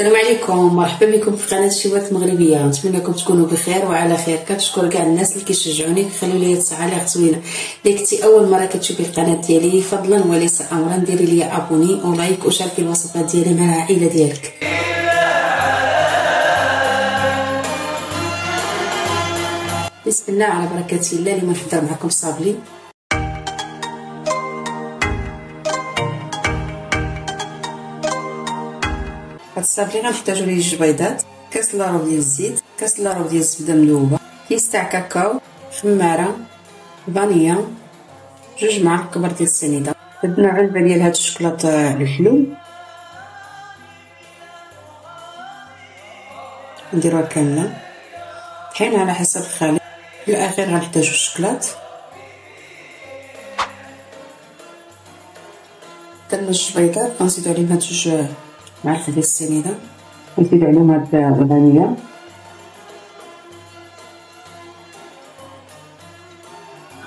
السلام عليكم، مرحبا بكم في قناه شيوات مغربيه. نتمنىكم تكونوا بخير وعلى خير. كنشكر كاع الناس اللي كيشجعوني كيخليو لي تعاليق زوينه. اللي كنتي اول مره كتشوفي القناه ديالي فضلا وليس امرا ديري لي ابوني ولايك وشاركي الوصفات ديالي مع العائله ديالك. بسم الله على بركه الله. اللي نحضر معكم صابلي. هاد الصابلي غنحتاجو ليه 2 بيضات، كاس لاروب ديال الزيت، كاس لاروب ديال الزبده مذوبه، كيس تاع كاكاو، خماره، فانيا، 2 معالق كبار ديال السنيده. بدنا علبه ديال هاد الشوكولاته الحلو نديروها كامله، طحين على حسب الخليط. في الاخير غنحتاجو الشوكولات. درنا 2 بيضات، غنزيدو عليهم هاد 2 معالق ديال السنيده، غنزيدو عليهم هاد الفانيا،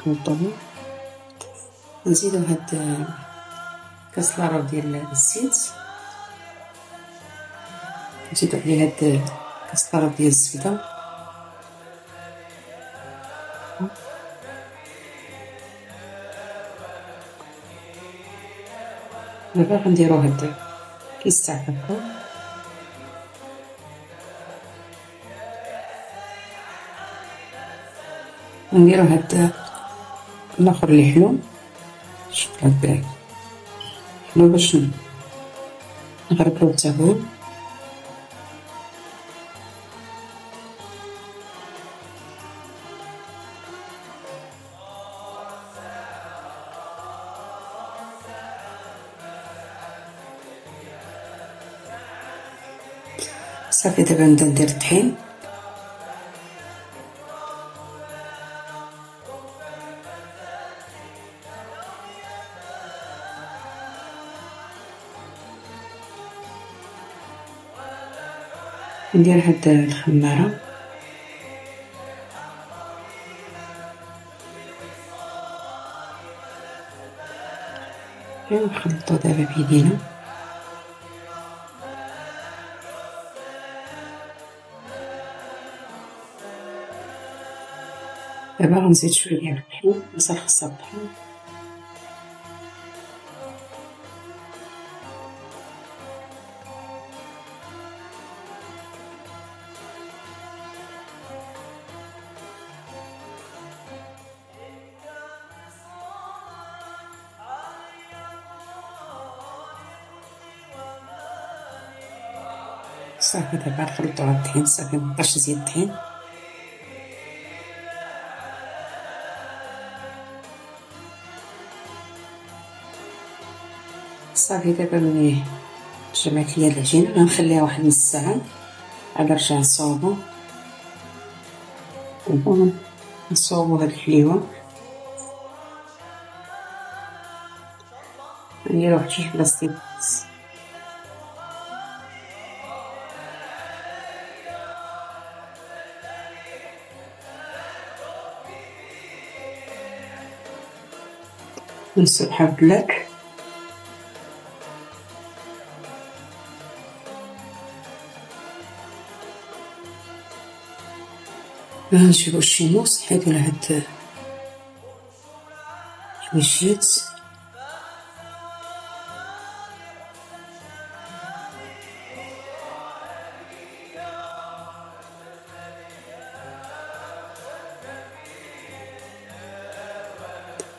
نخلطوهم. نزيدو هاد كاس لاروب ديال الزيت، نزيدو عليه هاد كاس لاروب ديال الزبده، دابا غنديرو هاد كيس تاع كاكاو، نديرو هاد الاخر اللي حلو، الشوكولات حلو باش نغربلو حتى هو. صافي دابا نبدا ندير الطحين. ندير هاد الخماره، نخلطو دابا بيدينا. دابا غنزيد شويه ديال الطحين، مازال خصها الطحين. صافي دابا نخلطو هاد الطحين، صافي مبقاش نزيد الطحين. صافي دابا ملي جمعت ليا العجينه غنخليها واحد نص ساعه عاد نرجع نصاوبو. نصاوبو هاد الحليوه، نديرو واحد 2 بلاصتين نسبحها بالبلاك. نجيبو الشيموس نحيدو له هاد الوجيات،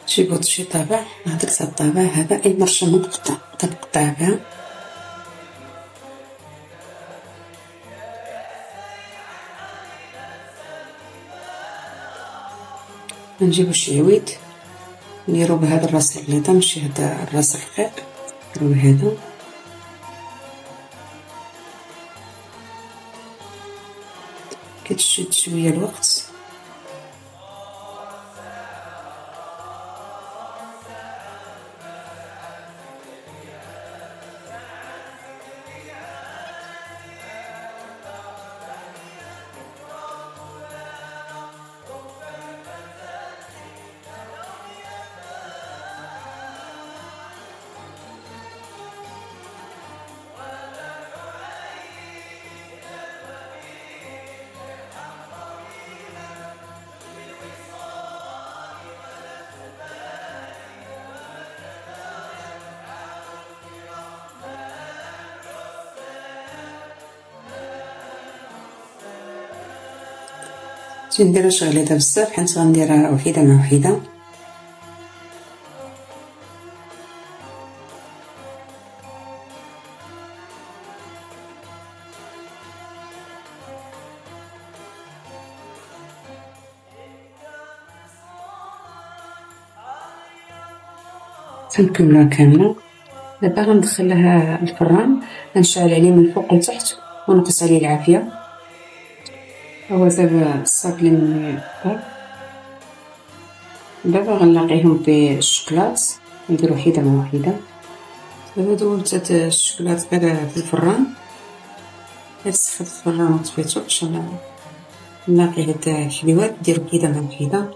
نجيبو شي طابع. هذاك تاع الطابع هذا اي مرشه نقطع بها. نجيبو شي عويد نديرو بهذا الراس البليضه، ماشي هذا الراس الرقيق، نديرو بهذا. كتشد شويه الوقت. نديرو شغليطه بزاف حيت غنديرها وحده مع وحده. تنكملوها كامله. دابا غندخلها الفران، غنشعل عليه من الفوق لتحت ونقص عليه العافيه. هو دابا صافي من الدار. دابا غنلاقيهم بالشوكولات، ندير وحده مع وحده. دابا دوبت الشوكولات في الفران، سخنت الفران وطفيتو باش نلاقي هاد الحليوات. ندير وحده مع وحده.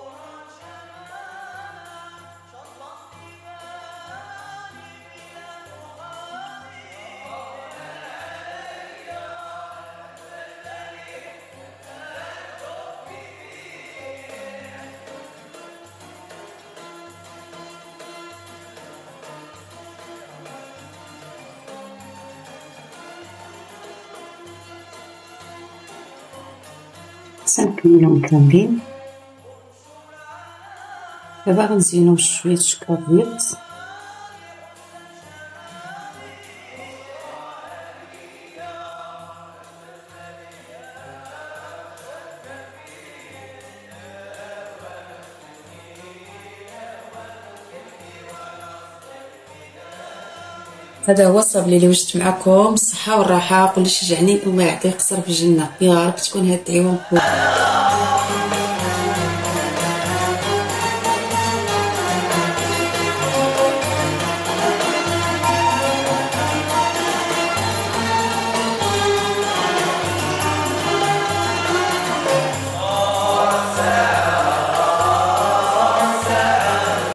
نكملهم كاملين. دابا غنزينو بشويه الشكلاط بيض. هذا هو الصابلي اللي وجدت معكم بالصحه والراحه. كلشي شجعني، الله يعطيه قصر في الجنه. يا رب تكون هاد الدعوه مقبوله.